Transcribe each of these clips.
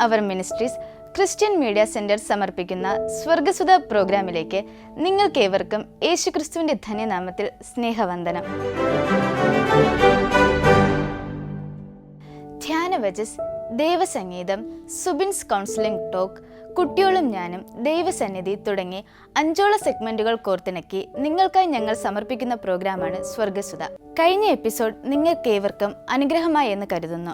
അവർ ministries Christian media centre സമർപ്പിക്കുന്ന സ്വർഗസുധ പ്രോഗ്രാമിലേക്ക് നിങ്ങൾക്കേവർക്കും യേശുക്രിസ്തുവിന്റെ ധന്യനാമത്തിൽ സ്നേഹവന്ദനം. ധ്യാനവചസ്, ദൈവസംഗീതം, സുബിൻസ് കൗൺസിലിംഗ് ടോക്ക്, കുട്ടിയോളും ഞാനും, ദൈവസന്നിധി തുടങ്ങി 5 സെഗ്മെന്റുകൾ കോർത്തിണക്കി നിങ്ങൾക്കായി ഞങ്ങൾ സമർപ്പിക്കുന്ന പ്രോഗ്രാമാണ് സ്വർഗസുധ. കഴിഞ്ഞ എപ്പിസോഡ് നിങ്ങൾക്കേവർക്കും അനുഗ്രഹമായി എന്ന് കരുതുന്നു.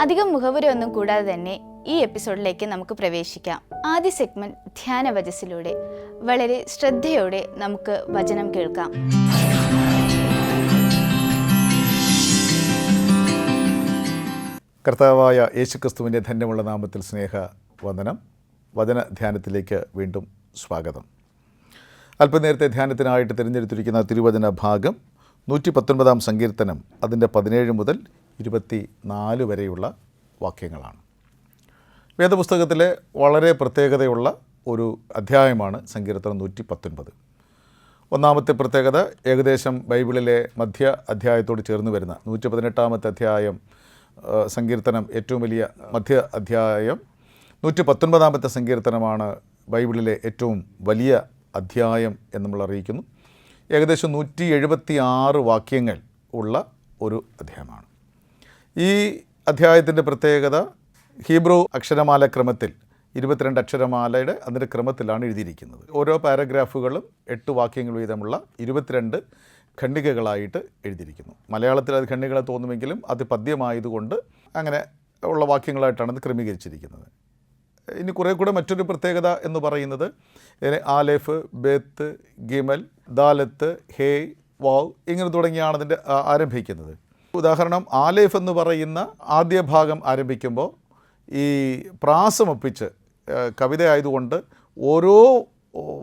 അധികം മുഖവുര ഒന്നും കൂടാതെ തന്നെ ഈ എപ്പിസോഡിലേക്ക് നമുക്ക് പ്രവേശിക്കാം. ആദ്യ സെഗ്മെന്റ് ധ്യാനവചസിലൂടെ വളരെ ശ്രദ്ധയോടെ നമുക്ക് വചനം കേൾക്കാം. കർത്താവായ യേശുക്രിസ്തുവിൻ്റെ ധന്യമുള്ള നാമത്തിൽ സ്നേഹവന്ദനം. വചന ധ്യാനത്തിലേക്ക് വീണ്ടും സ്വാഗതം. അല്പനേരത്തെ ധ്യാനത്തിനായിട്ട് തിരഞ്ഞെടുത്തിരിക്കുന്ന തിരുവചന ഭാഗം 119 സങ്കീർത്തനം, അതിൻ്റെ 17 മുതൽ 24 വരെയുള്ള വാക്യങ്ങളാണ്. വേദപുസ്തകത്തിലെ വളരെ പ്രത്യേകതയുള്ള ഒരു അധ്യായമാണ് സങ്കീർത്തനം 119. ഒന്നാമത്തെ പ്രത്യേകത, ഏകദേശം ബൈബിളിലെ മധ്യ അധ്യായത്തോട് ചേർന്ന് വരുന്ന 118 അധ്യായം സങ്കീർത്തനം ഏറ്റവും വലിയ മധ്യ അധ്യായം. 119 സങ്കീർത്തനമാണ് ബൈബിളിലെ ഏറ്റവും വലിയ അധ്യായം എന്ന് നമ്മൾ അറിയിക്കുന്നു. ഏകദേശം 176 വാക്യങ്ങൾ ഉള്ള ഒരു അധ്യായമാണ്. ഈ അധ്യായത്തിൻ്റെ പ്രത്യേകത, ഹീബ്രു അക്ഷരമാല ക്രമത്തിൽ 22 അക്ഷരമാലയുടെ അതിൻ്റെ ക്രമത്തിലാണ് എഴുതിയിരിക്കുന്നത്. ഓരോ പാരഗ്രാഫുകളും 8 വാക്യങ്ങൾ വീതമുള്ള 22 ഖണ്ഡികകളായിട്ട് എഴുതിയിരിക്കുന്നു. മലയാളത്തിൽ അത് ഖണ്ഡികളെ തോന്നുമെങ്കിലും അത് പദ്യമായതുകൊണ്ട് അങ്ങനെ ഉള്ള വാക്യങ്ങളായിട്ടാണ് അത് ക്രമീകരിച്ചിരിക്കുന്നത്. ഇനി കുറേ കൂടെ മറ്റൊരു പ്രത്യേകത എന്ന് പറയുന്നത്, ആലേഫ്, ബേത്ത്, ഗിമൽ, ദാലത്ത്, ഹേ, വാവ് ഇങ്ങനെ തുടങ്ങിയാണ് അതിൻ്റെ ആരംഭിക്കുന്നത്. ഉദാഹരണം, ആലേഫ് എന്ന് പറയുന്ന ആദ്യ ഭാഗം ആരംഭിക്കുമ്പോൾ ഈ പ്രാസമൊപ്പിച്ച് കവിത ആയതുകൊണ്ട് ഓരോ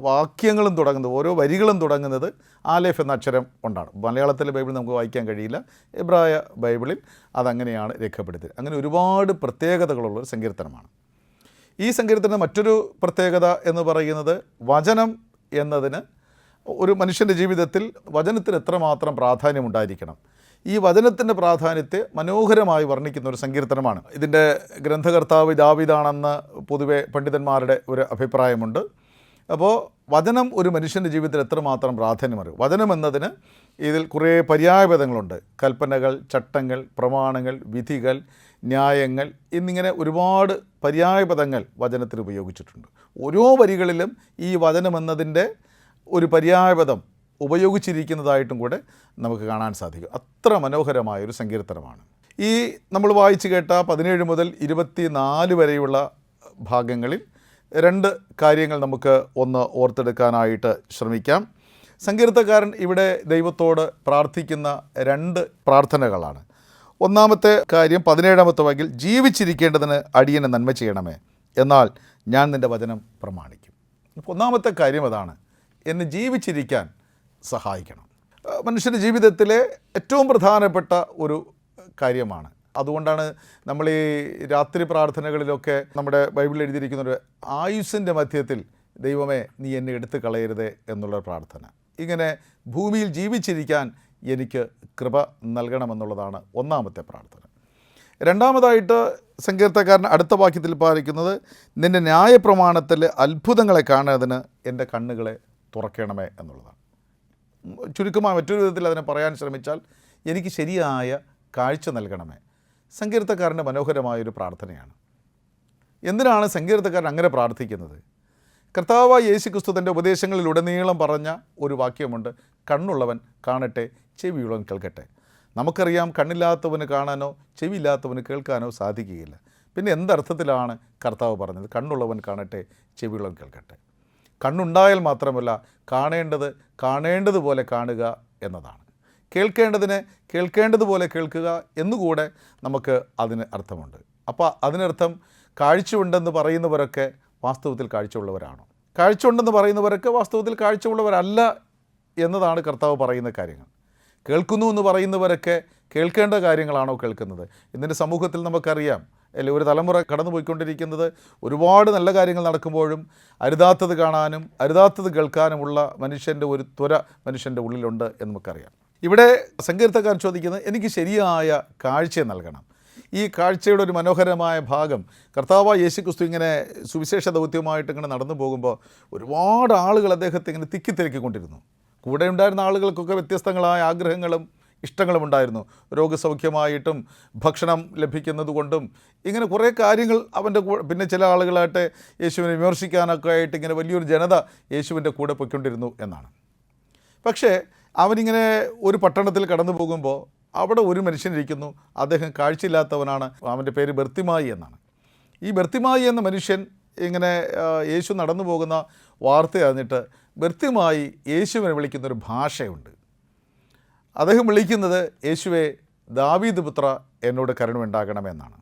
വാക്യങ്ങളും തുടങ്ങുന്നത്, ഓരോ വരികളും തുടങ്ങുന്നത് ആലേഫ് എന്ന അക്ഷരം കൊണ്ടാണ്. മലയാളത്തിലെ ബൈബിൾ നമുക്ക് വായിക്കാൻ കഴിയില്ല, എബ്രായ ബൈബിളിൽ അതങ്ങനെയാണ് രേഖപ്പെടുത്തിയത്. അങ്ങനെ ഒരുപാട് പ്രത്യേകതകളുള്ളൊരു സങ്കീർത്തനമാണ്. ഈ സങ്കീർത്തനം മറ്റൊരു പ്രത്യേകത എന്ന് പറയുന്നത്, വചനം എന്നതിന് ഒരു മനുഷ്യൻ്റെ ജീവിതത്തിൽ വചനത്തിന് എത്രമാത്രം പ്രാധാന്യമുണ്ടായിരിക്കണം, ഈ വചനത്തിൻ്റെ പ്രാധാന്യത്തെ മനോഹരമായി വർണ്ണിക്കുന്ന ഒരു സങ്കീർത്തനമാണ്. ഇതിൻ്റെ ഗ്രന്ഥകർത്താവ് ദാവീദാണെന്ന് പൊതുവെ പണ്ഡിതന്മാരുടെ ഒരു അഭിപ്രായമുണ്ട്. അപ്പോൾ വചനം ഒരു മനുഷ്യൻ്റെ ജീവിതത്തിൽ എത്രമാത്രം പ്രാധാന്യമറിയും. വചനം എന്നതിന് ഇതിൽ കുറേ പര്യായപദങ്ങളുണ്ട്. കൽപ്പനകൾ, ചട്ടങ്ങൾ, പ്രമാണങ്ങൾ, വിധികൾ, ന്യായങ്ങൾ എന്നിങ്ങനെ ഒരുപാട് പര്യായപദങ്ങൾ വചനത്തിൽ ഉപയോഗിച്ചിട്ടുണ്ട്. ഓരോ വരികളിലും ഈ വചനം എന്നതിൻ്റെ ഒരു പര്യായപദം ഉപയോഗിച്ചിരിക്കുന്നതായിട്ടും കൂടെ നമുക്ക് കാണാൻ സാധിക്കും. അത്ര മനോഹരമായൊരു സങ്കീർത്തനമാണ്. ഈ നമ്മൾ വായിച്ചു കേട്ട 17 മുതൽ 24 വരെയുള്ള ഭാഗങ്ങളിൽ 2 കാര്യങ്ങൾ നമുക്ക് ഒന്ന് ഓർത്തെടുക്കാനായിട്ട് ശ്രമിക്കാം. സങ്കീർത്തക്കാരൻ ഇവിടെ ദൈവത്തോട് പ്രാർത്ഥിക്കുന്ന 2 പ്രാർത്ഥനകളാണ്. ഒന്നാമത്തെ കാര്യം 17 വാക്യത്തിൽ, ജീവിച്ചിരിക്കേണ്ടതിന് അടിയനെ നന്മ ചെയ്യണമേ, എന്നാൽ ഞാൻ നിൻ്റെ വചനം പ്രമാണിക്കും. ഒന്നാമത്തെ കാര്യം അതാണ്, എന്നെ ജീവിച്ചിരിക്കാൻ സഹായിക്കണം. മനുഷ്യൻ്റെ ജീവിതത്തിലെ ഏറ്റവും പ്രധാനപ്പെട്ട ഒരു കാര്യമാണ്. അതുകൊണ്ടാണ് നമ്മൾ ഈ രാത്രി പ്രാർത്ഥനകളിലൊക്കെ നമ്മുടെ ബൈബിളിൽ എഴുതിയിരിക്കുന്നൊരു ആയുസ്സിൻ്റെ മധ്യത്തിൽ ദൈവമേ നീ എന്നെ എടുത്തു കളയരുതേ എന്നുള്ള പ്രാർത്ഥന. ഇങ്ങനെ ഭൂമിയിൽ ജീവിച്ചിരിക്കാൻ എനിക്ക് കൃപ നൽകണമെന്നുള്ളതാണ് ഒന്നാമത്തെ പ്രാർത്ഥന. രണ്ടാമതായിട്ട് സങ്കീർത്തക്കാരൻ അടുത്ത വാക്യത്തിൽ പാലിക്കുന്നത്, നിൻ്റെ ന്യായപ്രമാണത്തിലെ അത്ഭുതങ്ങളെ കാണുന്നതിന് എൻ്റെ കണ്ണുകളെ തുറക്കണമേ എന്നുള്ളതാണ്. ചുരുക്കമായി മറ്റൊരു വിധത്തിൽ അതിനെ പറയാൻ ശ്രമിച്ചാൽ, എനിക്ക് ശരിയായ കാഴ്ച നൽകണമേ. സങ്കീർത്തക്കാരൻ്റെ മനോഹരമായൊരു പ്രാർത്ഥനയാണ്. എന്തിനാണ് സങ്കീർത്തക്കാരൻ അങ്ങനെ പ്രാർത്ഥിക്കുന്നത്? കർത്താവായ യേശുക്രിസ്തു തൻ്റെ ഉപദേശങ്ങളിലുടനീളം പറഞ്ഞ ഒരു വാക്യമുണ്ട്, കണ്ണുള്ളവൻ കാണട്ടെ, ചെവിയുള്ളവൻ കേൾക്കട്ടെ. നമുക്കറിയാം, കണ്ണില്ലാത്തവന് കാണാനോ ചെവിയില്ലാത്തവന് കേൾക്കാനോ സാധിക്കുകയില്ല. പിന്നെ എന്തർത്ഥത്തിലാണ് കർത്താവ് പറഞ്ഞത് കണ്ണുള്ളവൻ കാണട്ടെ, ചെവിയുള്ളവൻ കേൾക്കട്ടെ? കണ്ണുണ്ടായാൽ മാത്രമല്ല, കാണേണ്ടതുപോലെ കാണുക എന്നതാണ്. കേൾക്കേണ്ടതിനെ കേൾക്കേണ്ടതുപോലെ കേൾക്കുക എന്നുകൂടെ നമുക്ക് അതിന് അർത്ഥമുണ്ട്. അപ്പോൾ അതിനർത്ഥം കാഴ്ചയുണ്ടെന്ന് പറയുന്നവരൊക്കെ വാസ്തവത്തിൽ കാഴ്ചയുള്ളവരാണോ? കാഴ്ചയുണ്ടെന്ന് പറയുന്നവരൊക്കെ വാസ്തവത്തിൽ കാഴ്ചയുള്ളവരല്ല എന്നതാണ് കർത്താവ് പറയുന്ന കാര്യങ്ങൾ. കേൾക്കുന്നു എന്ന് പറയുന്നവരൊക്കെ കേൾക്കേണ്ട കാര്യങ്ങളാണോ കേൾക്കുന്നത്? ഇതിൻ്റെ സമൂഹത്തിൽ നമുക്കറിയാം, അല്ലെ, ഒരു തലമുറ കടന്നു പോയിക്കൊണ്ടിരിക്കുന്നത് ഒരുപാട് നല്ല കാര്യങ്ങൾ നടക്കുമ്പോഴും അരുതാത്തത് കാണാനും അരുതാത്തത് കേൾക്കാനുമുള്ള മനുഷ്യൻ്റെ ഒരു ത്വര മനുഷ്യൻ്റെ ഉള്ളിലുണ്ട് എന്ന് നമുക്കറിയാം. ഇവിടെ സങ്കീർത്തക്കാരൻ ചോദിക്കുന്നത്, എനിക്ക് ശരിയായ കാഴ്ച നൽകണം. ഈ കാഴ്ചയുടെ ഒരു മനോഹരമായ ഭാഗം, കർത്താവായ യേശുക്രിസ്തു ഇങ്ങനെ സുവിശേഷ ദൗത്യമായിട്ട് ഇങ്ങനെ നടന്നു പോകുമ്പോൾ ഒരുപാട് ആളുകൾ അദ്ദേഹത്തെ ഇങ്ങനെ തിക്കിത്തിരക്കിക്കൊണ്ടിരുന്നു. കൂടെ ഉണ്ടായിരുന്ന ആളുകൾക്കൊക്കെ വ്യത്യസ്തങ്ങളായ ആഗ്രഹങ്ങളും ഇഷ്ടങ്ങളും ഉണ്ടായിരുന്നു. രോഗസൗഖ്യമായിട്ടും ഭക്ഷണം ലഭിക്കുന്നത് കൊണ്ടും ഇങ്ങനെ കുറേ കാര്യങ്ങൾ അവൻ്റെ പിന്നെ ചില ആളുകളായിട്ട് യേശുവിനെ വിമർശിക്കാനൊക്കെ ആയിട്ട് ഇങ്ങനെ വലിയൊരു ജനത യേശുവിൻ്റെ കൂടെ പൊയ്ക്കൊണ്ടിരുന്നു എന്നാണ്. പക്ഷേ അവനിങ്ങനെ ഒരു പട്ടണത്തിൽ കടന്നു പോകുമ്പോൾ അവിടെ ഒരു മനുഷ്യനിരിക്കുന്നു. അദ്ദേഹം കാഴ്ചയില്ലാത്തവനാണ്. അവൻ്റെ പേര് ബർത്തിമായി എന്നാണ്. ഈ ബർത്തിമായി എന്ന മനുഷ്യൻ ഇങ്ങനെ യേശു നടന്നു പോകുന്ന വാർത്ത അറിഞ്ഞിട്ട് ബർത്തിമായി യേശുവിനെ വിളിക്കുന്നൊരു ഭാഷയുണ്ട്. അദ്ദേഹം വിളിക്കുന്നത്, യേശുവേ, ദാവീദ് പുത്ര, എന്നോട് കരുണയുണ്ടാകണമെന്നാണ്.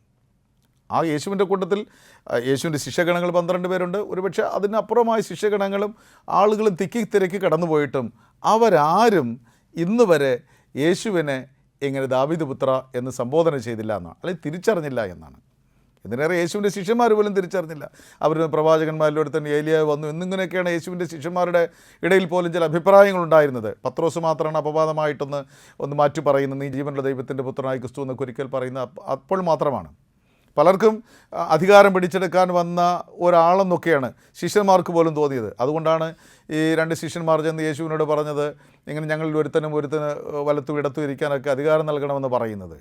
ആ യേശുവിൻ്റെ കൂട്ടത്തിൽ യേശുവിൻ്റെ ശിഷ്യഗണങ്ങൾ 12 പേരുണ്ട്. ഒരുപക്ഷെ അതിനപ്പുറമായ ശിഷ്യഗണങ്ങളും ആളുകളും തിരക്കി കടന്നുപോയിട്ടും അവരാരും ഇന്ന് വരെ യേശുവിനെ ഇങ്ങനെ ദാവീദ് പുത്ര എന്ന് സംബോധന ചെയ്തില്ല എന്നാണ്, അല്ലെങ്കിൽ തിരിച്ചറിഞ്ഞില്ല എന്നാണ്. ഇതിനേറെ യേശുവിൻ്റെ ശിഷ്യന്മാർ പോലും തിരിച്ചറിഞ്ഞില്ല. അവർ പ്രവാചകന്മാരിലൂടെ തന്നെ ഏലിയാവ് വന്നു എന്നിങ്ങനെയൊക്കെയാണ് യേശുവിൻ്റെ ശിഷ്യന്മാരുടെ ഇടയിൽ പോലും ചില അഭിപ്രായങ്ങളുണ്ടായിരുന്നത്. പത്രോസ് മാത്രമാണ് അപവാദമായിട്ടൊന്ന് മാറ്റി പറയുന്നത്, നീ ജീവനുള്ള ദൈവത്തിൻ്റെ പുത്രനായി ക്രിസ്തു എന്നൊക്കെ ഒരിക്കൽ പറയുന്ന അപ്പോൾ മാത്രമാണ്. പലർക്കും അധികാരം പിടിച്ചെടുക്കാൻ വന്ന ഒരാളെന്നൊക്കെയാണ് ശിഷ്യന്മാർക്ക് പോലും തോന്നിയത്. അതുകൊണ്ടാണ് ഈ 2 ശിഷ്യന്മാർ ചെന്ന് യേശുവിനോട് പറഞ്ഞത്, ഇങ്ങനെ ഞങ്ങളിൽ ഒരുത്തന് വലത്തും ഇടത്തും ഇരിക്കാനൊക്കെ അധികാരം നൽകണമെന്ന് പറയുന്നത്.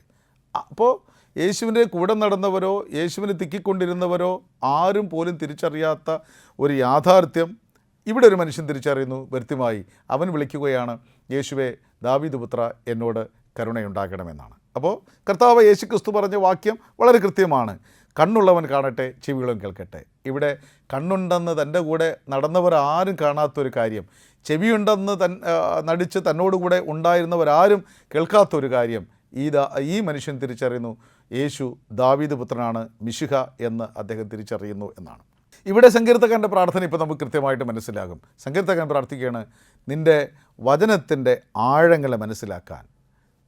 അപ്പോൾ യേശുവിൻ്റെ കൂടെ നടന്നവരോ യേശുവിനെ തിക്കിക്കൊണ്ടിരുന്നവരോ ആരും പോലും തിരിച്ചറിയാത്ത ഒരു യാഥാർത്ഥ്യം ഇവിടെ ഒരു മനുഷ്യൻ തിരിച്ചറിയുന്നു. ബർത്തിമായി അവൻ വിളിക്കുകയാണ്, യേശുവേ, ദാവീദ് പുത്ര, എന്നോട് കരുണയുണ്ടാകണമെന്നാണ്. അപ്പോൾ കർത്താവ് യേശുക്രിസ്തു പറഞ്ഞ വാക്യം വളരെ കൃത്യമാണ്. കണ്ണുള്ളവൻ കാണട്ടെ, ചെവികളും കേൾക്കട്ടെ. ഇവിടെ കണ്ണുണ്ടെന്ന് തൻ്റെ കൂടെ നടന്നവർ ആരും കാണാത്തൊരു കാര്യം, ചെവിയുണ്ടെന്ന് നടിച്ച് തന്നോടുകൂടെ ഉണ്ടായിരുന്നവരാരും കേൾക്കാത്തൊരു കാര്യം ഈ മനുഷ്യൻ തിരിച്ചറിയുന്നു. യേശു ദാവീദ് പുത്രനാണ്, മിശിഹ എന്ന് അദ്ദേഹം തിരിച്ചറിയുന്നു എന്നാണ്. ഇവിടെ സങ്കീർത്തകൻ്റെ പ്രാർത്ഥന ഇപ്പോൾ നമുക്ക് കൃത്യമായിട്ട് മനസ്സിലാകും. സങ്കീർത്തകൻ പ്രാർത്ഥിക്കുകയാണ്, നിൻ്റെ വചനത്തിൻ്റെ ആഴങ്ങളെ മനസ്സിലാക്കാൻ,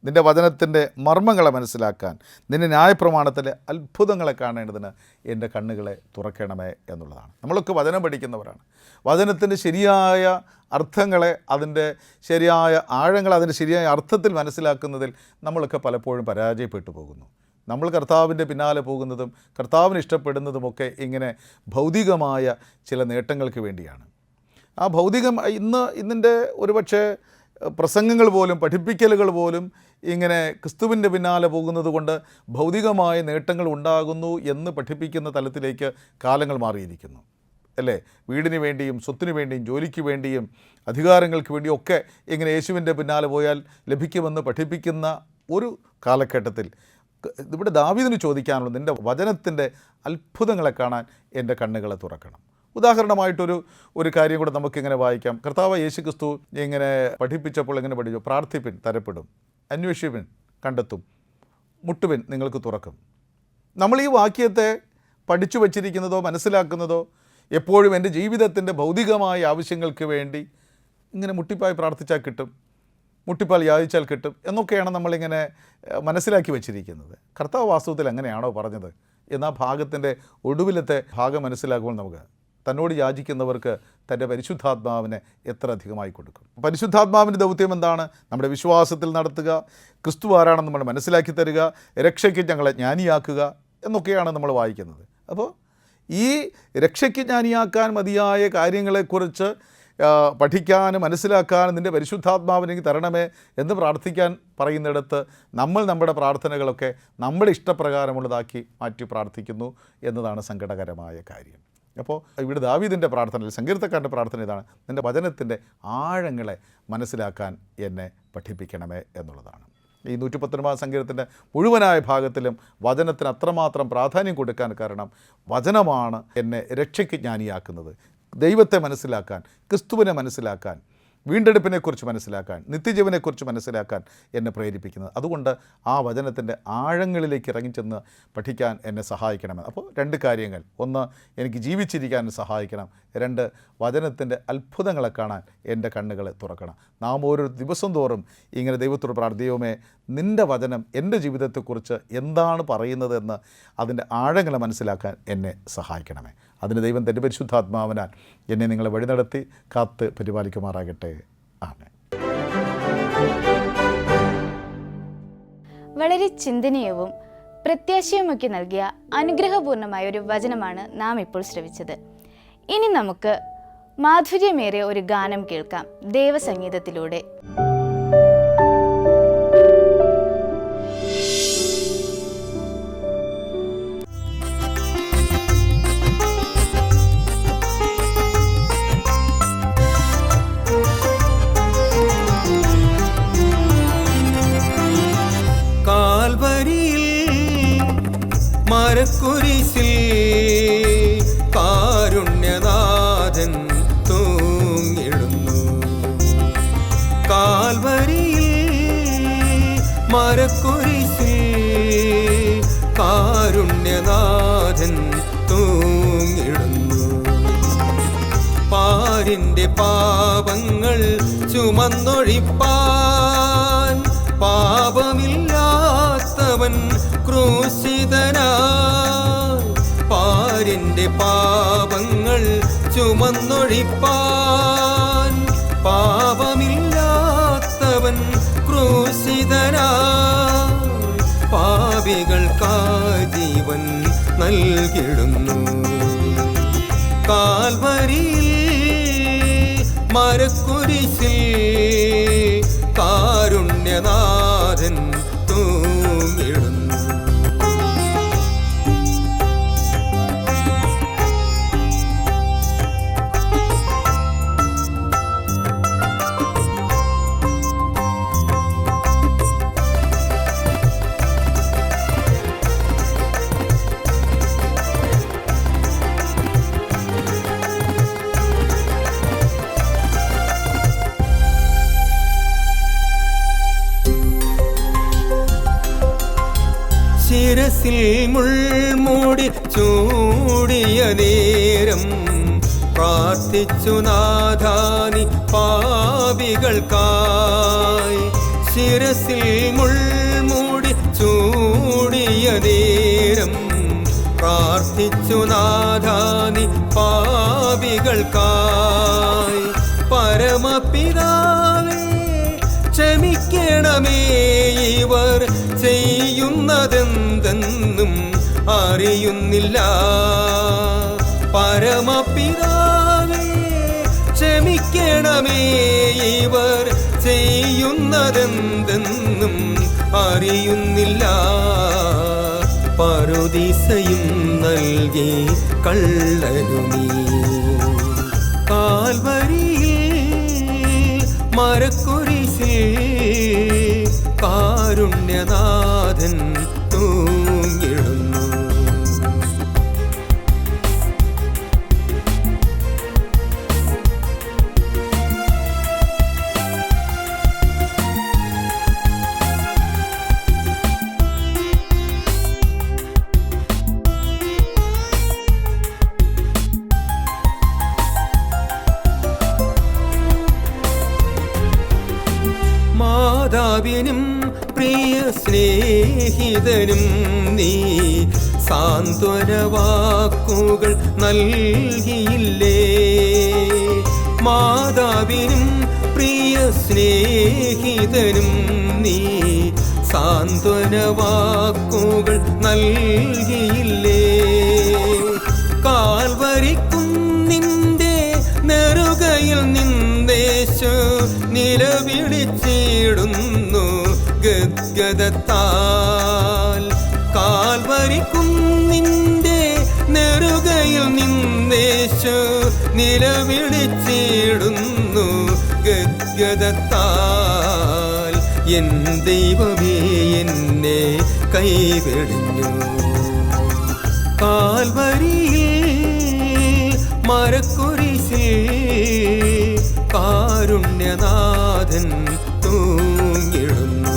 നിൻ്റെ വചനത്തിൻ്റെ മർമ്മങ്ങളെ മനസ്സിലാക്കാൻ, നിൻ്റെ ന്യായപ്രമാണത്തിലെ അത്ഭുതങ്ങളെ കാണേണ്ടതിന് എൻ്റെ കണ്ണുകളെ തുറക്കണമേ എന്നുള്ളതാണ്. നമ്മളൊക്കെ വചനം പഠിക്കുന്നവരാണ്. വചനത്തിൻ്റെ ശരിയായ അർത്ഥങ്ങളെ, അതിൻ്റെ ശരിയായ ആഴങ്ങളെ അതിൻ്റെ ശരിയായ അർത്ഥത്തിൽ മനസ്സിലാക്കുന്നതിൽ നമ്മളൊക്കെ പലപ്പോഴും പരാജയപ്പെട്ടു പോകുന്നു. നമ്മൾ കർത്താവിൻ്റെ പിന്നാലെ പോകുന്നതും കർത്താവിന് ഇഷ്ടപ്പെടുന്നതുമൊക്കെ ഇങ്ങനെ ഭൗതികമായ ചില നേട്ടങ്ങൾക്ക് വേണ്ടിയാണ്. ആ ഇന്നിൻ്റെ ഒരുപക്ഷെ പ്രസംഗങ്ങൾ പോലും പഠിപ്പിക്കലുകൾ പോലും ഇങ്ങനെ ക്രിസ്തുവിൻ്റെ പിന്നാലെ പോകുന്നത് കൊണ്ട് ഭൗതികമായ നേട്ടങ്ങൾ ഉണ്ടാകുന്നു എന്ന് പഠിപ്പിക്കുന്ന തലത്തിലേക്ക് കാലങ്ങൾ മാറിയിരിക്കുന്നു, അല്ലേ? വീടിന് വേണ്ടിയും സ്വത്തിന് വേണ്ടിയും ജോലിക്ക് വേണ്ടിയും അധികാരങ്ങൾക്ക് വേണ്ടിയും ഒക്കെ ഇങ്ങനെ യേശുവിൻ്റെ പിന്നാലെ പോയാൽ ലഭിക്കുമെന്ന് പഠിപ്പിക്കുന്ന ഒരു കാലഘട്ടത്തിൽ ഇവിടെ ദാവീദിന് ചോദിക്കാനുള്ളത്, നിൻ്റെ വചനത്തിൻ്റെ അത്ഭുതങ്ങളെ കാണാൻ എൻ്റെ കണ്ണുകളെ തുറക്കണം. ഉദാഹരണമായിട്ടൊരു കാര്യം കൂടെ നമുക്കിങ്ങനെ വായിക്കാം. കർത്താവ് യേശുക്രിസ്തു ഇങ്ങനെ പഠിപ്പിച്ചപ്പോൾ എങ്ങനെ പഠിച്ചു? പ്രാർത്ഥിപ്പിൻ, തരപ്പെടും; അന്വേഷിപ്പിൻ, കണ്ടെത്തും; മുട്ടുവിൻ, നിങ്ങൾക്ക് തുറക്കും. നമ്മൾ ഈ വാക്യത്തെ പഠിച്ചു വച്ചിരിക്കുന്നതോ മനസ്സിലാക്കുന്നതോ എപ്പോഴും എൻ്റെ ജീവിതത്തിൻ്റെ ഭൗതികമായ ആവശ്യങ്ങൾക്ക് വേണ്ടി ഇങ്ങനെ മുട്ടിപ്പായി പ്രാർത്ഥിച്ചാൽ കിട്ടും, മുട്ടിപ്പാൽ യാചിച്ചാൽ കിട്ടും എന്നൊക്കെയാണ് നമ്മളിങ്ങനെ മനസ്സിലാക്കി വച്ചിരിക്കുന്നത്. കർത്താവ് വാസ്തവത്തിൽ എങ്ങനെയാണോ പറഞ്ഞത് എന്ന ഭാഗത്തിൻ്റെ ഒടുവിലത്തെ ഭാഗം മനസ്സിലാക്കുമ്പോൾ നമുക്ക് തന്നോട് യാചിക്കുന്നവർക്ക് തൻ്റെ പരിശുദ്ധാത്മാവിനെ എത്ര അധികമായി കൊടുക്കും. പരിശുദ്ധാത്മാവിൻ്റെ ദൗത്യം എന്താണ്? നമ്മുടെ വിശ്വാസത്തിൽ നടത്തുക, ക്രിസ്തു ആരാണെന്ന് നമ്മൾ മനസ്സിലാക്കി തരിക, രക്ഷയ്ക്ക് ഞങ്ങളെ ജ്ഞാനിയാക്കുക എന്നൊക്കെയാണ് നമ്മൾ വായിക്കുന്നത്. അപ്പോൾ ഈ രക്ഷയ്ക്ക് ജ്ഞാനിയാക്കാൻ മതിയായ കാര്യങ്ങളെക്കുറിച്ച് പഠിക്കാനും മനസ്സിലാക്കാനും നിൻ്റെ പരിശുദ്ധാത്മാവിനെങ്കിൽ തരണമേ എന്ന് പ്രാർത്ഥിക്കാൻ പറയുന്നിടത്ത് നമ്മൾ നമ്മുടെ പ്രാർത്ഥനകളൊക്കെ നമ്മുടെ ഇഷ്ടപ്രകാരമുള്ളതാക്കി മാറ്റി പ്രാർത്ഥിക്കുന്നു എന്നതാണ് സങ്കടകരമായ കാര്യം. അപ്പോൾ ഇവിടെ ദാവീദിൻ്റെ പ്രാർത്ഥനയിൽ സങ്കീർത്തക്കാരൻ്റെ പ്രാർത്ഥന ഇതാണ്, നിൻ്റെ വചനത്തിൻ്റെ ആഴങ്ങളെ മനസ്സിലാക്കാൻ എന്നെ പഠിപ്പിക്കണമേ എന്നുള്ളതാണ്. ഈ 119 സങ്കീർത്തത്തിൻ്റെ മുഴുവനായ ഭാഗത്തിലും വചനത്തിന് അത്രമാത്രം പ്രാധാന്യം കൊടുക്കാൻ കാരണം വചനമാണ് എന്നെ രക്ഷയ്ക്ക് ജ്ഞാനിയാക്കുന്നത്. ദൈവത്തെ മനസ്സിലാക്കാൻ, ക്രിസ്തുവിനെ മനസ്സിലാക്കാൻ, വീണ്ടെടുപ്പിനെക്കുറിച്ച് മനസ്സിലാക്കാൻ, നിത്യജീവനെക്കുറിച്ച് മനസ്സിലാക്കാൻ എന്നെ പ്രേരിപ്പിക്കുന്നത്. അതുകൊണ്ട് ആ വചനത്തിൻ്റെ ആഴങ്ങളിലേക്ക് ഇറങ്ങിച്ചെന്ന് പഠിക്കാൻ എന്നെ സഹായിക്കണമെന്ന്. അപ്പോൾ 2 കാര്യങ്ങൾ: 1, എനിക്ക് ജീവിച്ചിരിക്കാൻ സഹായിക്കണം; 2, വചനത്തിൻ്റെ അത്ഭുതങ്ങളെ കാണാൻ എൻ്റെ കണ്ണുകളെ തുറക്കണം. നാം ഓരോ ദിവസം തോറും ഇങ്ങനെ ദൈവത്തോട് പ്രാർത്ഥിക്കുമേ, നിൻ്റെ വചനം എൻ്റെ ജീവിതത്തെക്കുറിച്ച് എന്താണ് പറയുന്നതെന്ന് അതിൻ്റെ ആഴങ്ങളെ മനസ്സിലാക്കാൻ എന്നെ സഹായിക്കണമേ. അതിന് ദൈവം തൻ്റെ പരിശുദ്ധാത്മാവിനാൽ എന്നെ നിങ്ങളെ വഴി നടത്തി കാത്ത് പരിപാലിക്കുമാറാകട്ടെ. ആമേൻ. വളരെ ചിന്തനീയവും പ്രത്യാശയുമൊക്കെ നൽകിയ അനുഗ്രഹപൂർണമായ ഒരു വചനമാണ് നാം ഇപ്പോൾ ശ്രവിച്ചത്. ഇനി നമുക്ക് മാധുര്യമേറിയ ഒരു ഗാനം കേൾക്കാം ദേവസംഗീതത്തിലൂടെ. മരക്കുരിശിൽ കാരുണ്യനാഥൻ തൂങ്ങിടുന്നു. കാൽവരിയിൽ മരക്കുരിശിൽ കാരുണ്യനാഥൻ തൂങ്ങിടുന്നു. പാരിന്റെ പാപങ്ങൾ ചുമന്നൊഴിപ്പാൻ പാപമില്ലാത്തവൻ ക്രൂശിതനായി. പാരിന്റെ പാപങ്ങൾ ചുമന്നൊഴിപ്പാൻ പാപമില്ലാത്തവൻ ക്രൂശിതനായി. പാപികൾക്കായി ജീവൻ നൽകിടുന്നു. കാൽവരിയിൽ മരക്കുരിശിൽ കാരുണ്യനാഥൻ തൂങ്ങിടുന്നു. ശിരസിൽ മുൾമൂടി ചൂടിയ നേരം പ്രാർത്ഥിച്ചു നാഥാനി പാപികൾക്കായി. ശിരസിൽ മുൾമൂടി ചൂടിയ നേരം പ്രാർത്ഥിച്ചു നാഥാനി പാപികൾക്കായി. പരമപിതാവേ ക്ഷമിക്കണമേ, ഇവർ ചെയ്യുന്നതെന്തെന്നും അറിയുന്നില്ല. പരമപിതാവേ ക്ഷമിക്കണമേ, ഇവർ ചെയ്യുന്നതെന്തെന്നും അറിയുന്നില്ല. പറുദീസയും നൽകി കള്ളനു നീ. കാൽവരിയിൽ മരക്കുരിശിൽ കാരുണ്യനാഥൻ തൂങ്ങിടുന്നു. മാതാവിനും പ്രിയ സ്നേഹിതനും നീ സാന്ത്വനവാക്കുകൾ നൽകിയില്ലേ. മാതാവിനും പ്രിയ സ്നേഹിതനും നീ സാന്ത്വനവാക്കുകൾ നൽകിയില്ലേ. കാൽവരിക്കുന്നിന്റെ നെറുകയിൽ നിന്നേശു നിലവിളിച്ചിടുന്നു ഗദ്ഗദത്താൽ. കാൽവരിക്കുന്നിന്റെ നെറുകയിൽ നിന്നേശു നിലവിളിച്ചിടുന്നു ഗദ്ഗദത്താൽ. എൻ ദൈവമേ എന്നെ കൈവെടിഞ്ഞു. കാൽവരിയിൽ മരക്കുരിശിൽ കാരുണ്യനാഥൻ തൂങ്ങിടുന്നു.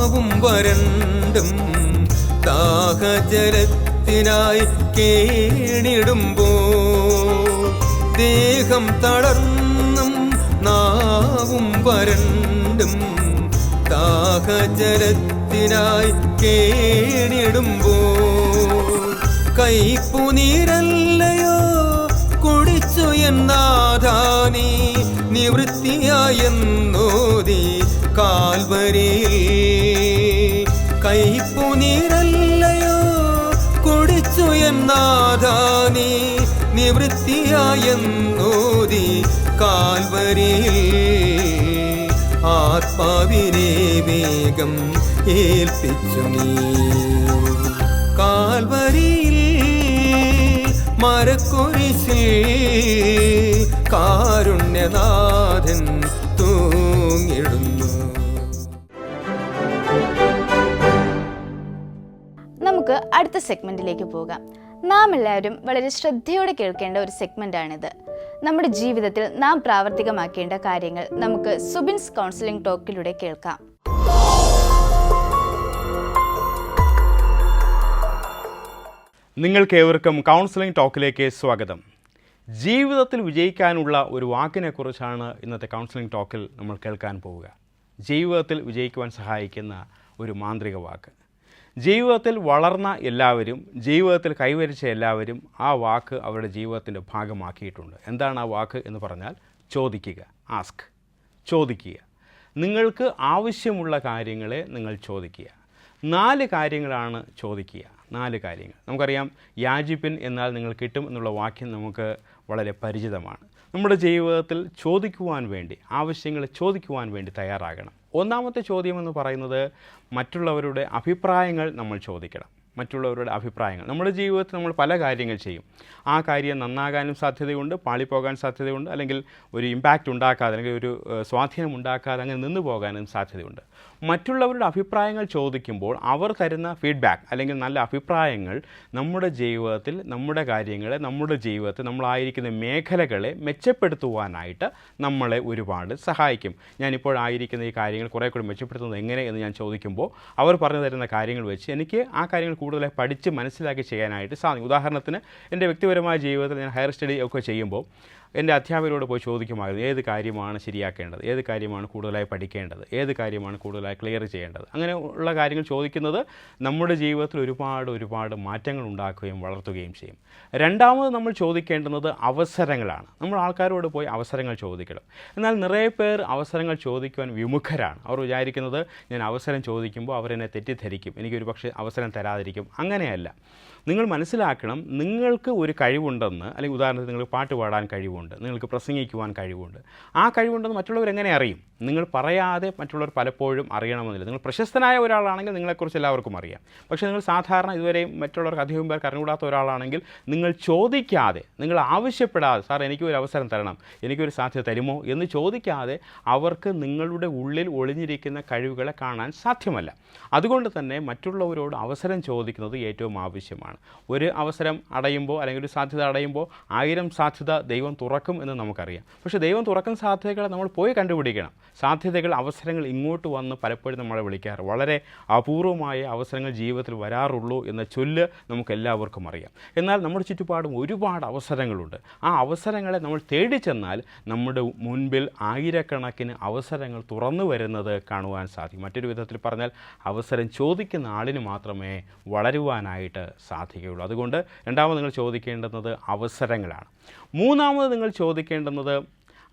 നാവും വരണ്ടും ദാഹജലത്തിനായി കേണിടുമ്പോ ദേഹം തളർന്നും നാവും വരണ്ടും ദാഹജലത്തിനായി കേണിടുമ്പോ കൈപ്പുനീരല്ലയോ കുടിച്ചു എന്നാധാനി നിവൃത്തിയായെന്നോതി കാൽവരിയിൽ കൈപ്പുനീരല്ലയോ കുടിച്ചു എന്നാധാനി നിവൃത്തിയായെന്നോതി കാൽവരിയിൽ ആത്മാവിനെ വേഗം ഏൽപ്പിച്ചു നീ കാൽവരിയിൽ മരക്കുരിശിൽ കാരുണ്യനാഥൻ തൂങ്ങിടുന്നു. നമുക്ക് അടുത്ത സെഗ്മെന്റിലേക്ക് പോകാം. നാം എല്ലാവരും വളരെ ശ്രദ്ധയോടെ കേൾക്കേണ്ട ഒരു സെഗ്മെന്റാണിത്. നമ്മുടെ ജീവിതത്തിൽ നാം പ്രാവർത്തികമാക്കേണ്ട കാര്യങ്ങൾ നമുക്ക് സുബിൻസ് കൗൺസിലിംഗ് ടോക്കിലൂടെ കേൾക്കാം. നിങ്ങൾക്കേവർക്കും കൗൺസിലിംഗ് ടോക്കിലേക്ക് സ്വാഗതം. ജീവിതത്തിൽ വിജയിക്കാനുള്ള ഒരു വാക്കിനെക്കുറിച്ചാണ് ഇന്നത്തെ കൗൺസിലിംഗ് ടോക്കിൽ നമ്മൾ കേൾക്കാൻ പോവുക. ജീവിതത്തിൽ വിജയിക്കുവാൻ സഹായിക്കുന്ന ഒരു മാന്ത്രിക വാക്ക്. ജീവിതത്തിൽ വളർന്ന എല്ലാവരും, ജീവിതത്തിൽ കൈവരിച്ച എല്ലാവരും ആ വാക്ക് അവരുടെ ജീവിതത്തിൻ്റെ ഭാഗമാക്കിയിട്ടുണ്ട്. എന്താണ് ആ വാക്ക് എന്ന് പറഞ്ഞാൽ ചോദിക്കുക. ആസ്ക്, ചോദിക്കുക. നിങ്ങൾക്ക് ആവശ്യമുള്ള കാര്യങ്ങളെ നിങ്ങൾ ചോദിക്കുക. 4 കാര്യങ്ങളാണ് ചോദിക്കുക. 4 കാര്യങ്ങൾ. നമുക്കറിയാം, യാചിപ്പിൻ എന്നാൽ നിങ്ങൾ കിട്ടും എന്നുള്ള വാക്യം നമുക്ക് വളരെ പരിചിതമാണ്. നമ്മുടെ ജീവിതത്തിൽ ചോദിക്കുവാൻ വേണ്ടി, ആവശ്യങ്ങൾ ചോദിക്കുവാൻ വേണ്ടി തയ്യാറാകണം. ഒന്നാമത്തെ ചോദ്യം എന്ന് പറയുന്നത് മറ്റുള്ളവരുടെ അഭിപ്രായങ്ങൾ നമ്മൾ ചോദിക്കണം. മറ്റുള്ളവരുടെ അഭിപ്രായങ്ങൾ. നമ്മുടെ ജീവിതത്തിൽ നമ്മൾ പല കാര്യങ്ങൾ ചെയ്യും. ആ കാര്യം നന്നാകാനും സാധ്യതയുണ്ട്, പാളിപ്പോകാൻ സാധ്യതയുണ്ട്, അല്ലെങ്കിൽ ഒരു ഇമ്പാക്റ്റ് ഉണ്ടാക്കാതെ, അല്ലെങ്കിൽ ഒരു സ്വാധീനം ഉണ്ടാക്കാതെ അങ്ങനെ നിന്ന് പോകാനും സാധ്യതയുണ്ട്. മറ്റുള്ളവരുടെ അഭിപ്രായങ്ങൾ ചോദിക്കുമ്പോൾ അവർ തരുന്ന ഫീഡ്ബാക്ക് അല്ലെങ്കിൽ നല്ല അഭിപ്രായങ്ങൾ നമ്മുടെ ജീവിതത്തിൽ, നമ്മുടെ കാര്യങ്ങളെ, നമ്മുടെ ജീവിതത്തിൽ നമ്മളായിരിക്കുന്ന മേഖലകളെ മെച്ചപ്പെടുത്തുവാനായിട്ട് നമ്മളെ ഒരുപാട് സഹായിക്കും. ഞാനിപ്പോഴായിരിക്കുന്ന ഈ കാര്യങ്ങൾ കുറേ കൂടി മെച്ചപ്പെടുത്തുന്നത് എങ്ങനെ എന്ന് ഞാൻ ചോദിക്കുമ്പോൾ അവർ പറഞ്ഞു തരുന്ന കാര്യങ്ങൾ വെച്ച് എനിക്ക് ആ കാര്യങ്ങൾ കൂടുതലായി പഠിച്ച് മനസ്സിലാക്കി ചെയ്യാനായിട്ട് സാധിക്കും. ഉദാഹരണത്തിന് എൻ്റെ വ്യക്തിപരമായ ജീവിതത്തിൽ ഞാൻ ഹയർ സ്റ്റഡി ഒക്കെ ചെയ്യുമ്പോൾ എൻ്റെ അധ്യാപകരോട് പോയി ചോദിക്കുമായിരുന്നു, ഏത് കാര്യമാണ് ശരിയാക്കേണ്ടത്, ഏത് കാര്യമാണ് കൂടുതലായി പഠിക്കേണ്ടത്, ഏത് കാര്യമാണ് കൂടുതലായി ക്ലിയർ ചെയ്യേണ്ടത്. അങ്ങനെ ഉള്ള കാര്യങ്ങൾ ചോദിക്കുന്നത് നമ്മുടെ ജീവിതത്തിൽ ഒരുപാട് മാറ്റങ്ങൾ ഉണ്ടാക്കുകയും വളർത്തുകയും ചെയ്യും. രണ്ടാമത് നമ്മൾ ചോദിക്കേണ്ടുന്നത് അവസരങ്ങളാണ്. നമ്മൾ ആൾക്കാരോട് പോയി അവസരങ്ങൾ ചോദിക്കണം. എന്നാൽ നിറയെ പേർ അവസരങ്ങൾ ചോദിക്കുവാൻ വിമുഖരാണ്. അവർ വിചാരിക്കുന്നത് ഞാൻ അവസരം ചോദിക്കുമ്പോൾ അവരെന്നെ തെറ്റിദ്ധരിക്കും, എനിക്കൊരു പക്ഷേ അവസരം തരാതിരിക്കും. അങ്ങനെയല്ല. നിങ്ങൾ മനസ്സിലാക്കണം, നിങ്ങൾക്ക് ഒരു കഴിവുണ്ടെന്ന്, അല്ലെങ്കിൽ ഉദാഹരണത്തിന് നിങ്ങൾക്ക് പാട്ട് പാടാൻ കഴിവുണ്ട്, നിങ്ങൾക്ക് പ്രസംഗിക്കുവാൻ കഴിവുണ്ട്. ആ കഴിവുണ്ടെന്ന് മറ്റുള്ളവർ എങ്ങനെ അറിയും? നിങ്ങൾ പറയാതെ മറ്റുള്ളവർ പലപ്പോഴും അറിയണമെന്നില്ല. നിങ്ങൾ പ്രശസ്തനായ ഒരാളാണെങ്കിൽ നിങ്ങളെക്കുറിച്ച് എല്ലാവർക്കും അറിയാം. പക്ഷേ നിങ്ങൾ സാധാരണ ഇതുവരെയും മറ്റുള്ളവർക്ക് അധികം പേർക്ക് അറിഞ്ഞുകൂടാത്ത ഒരാളാണെങ്കിൽ നിങ്ങൾ ചോദിക്കാതെ, നിങ്ങൾ ആവശ്യപ്പെടാതെ, സാർ എനിക്കൊരു അവസരം തരണം, എനിക്കൊരു സാധ്യത തരുമോ എന്ന് ചോദിക്കാതെ അവർക്ക് നിങ്ങളുടെ ഉള്ളിൽ ഒളിഞ്ഞിരിക്കുന്ന കഴിവുകളെ കാണാൻ സാധ്യമല്ല. അതുകൊണ്ട് തന്നെ മറ്റുള്ളവരോട് അവസരം ചോദിക്കുന്നത് ഏറ്റവും ആവശ്യമാണ്. ഒരു അവസരം അടയുമ്പോൾ, അല്ലെങ്കിൽ ഒരു സാധ്യത അടയുമ്പോൾ 1000 സാധ്യത ദൈവം തുറക്കും എന്ന് നമുക്കറിയാം. പക്ഷേ ദൈവം തുറക്കുന്ന സാധ്യതകളെ നമ്മൾ പോയി കണ്ടുപിടിക്കണം. സാധ്യതകൾ, അവസരങ്ങൾ ഇങ്ങോട്ട് വന്ന് പലപ്പോഴും നമ്മളെ വിളിക്കാറ്. വളരെ അപൂർവമായ അവസരങ്ങൾ ജീവിതത്തിൽ വരാറുള്ളൂ എന്ന ചൊല്ല് നമുക്കെല്ലാവർക്കും അറിയാം. എന്നാൽ നമ്മുടെ ചുറ്റുപാടും ഒരുപാട് അവസരങ്ങളുണ്ട്. ആ അവസരങ്ങളെ നമ്മൾ തേടി ചെന്നാൽ നമ്മുടെ മുൻപിൽ ആയിരക്കണക്കിന് അവസരങ്ങൾ തുറന്നു വരുന്നത് കാണുവാൻ സാധിക്കും. മറ്റൊരു വിധത്തിൽ പറഞ്ഞാൽ അവസരം ചോദിക്കുന്ന ആളിന് മാത്രമേ വളരുവാനായിട്ട് സാധിക്കുകയുള്ളൂ. അതുകൊണ്ട് രണ്ടാമത് നിങ്ങൾ ചോദിക്കേണ്ടുന്നത് അവസരങ്ങളാണ്. മൂന്നാമത് നിങ്ങൾ ചോദിക്കേണ്ടുന്നത്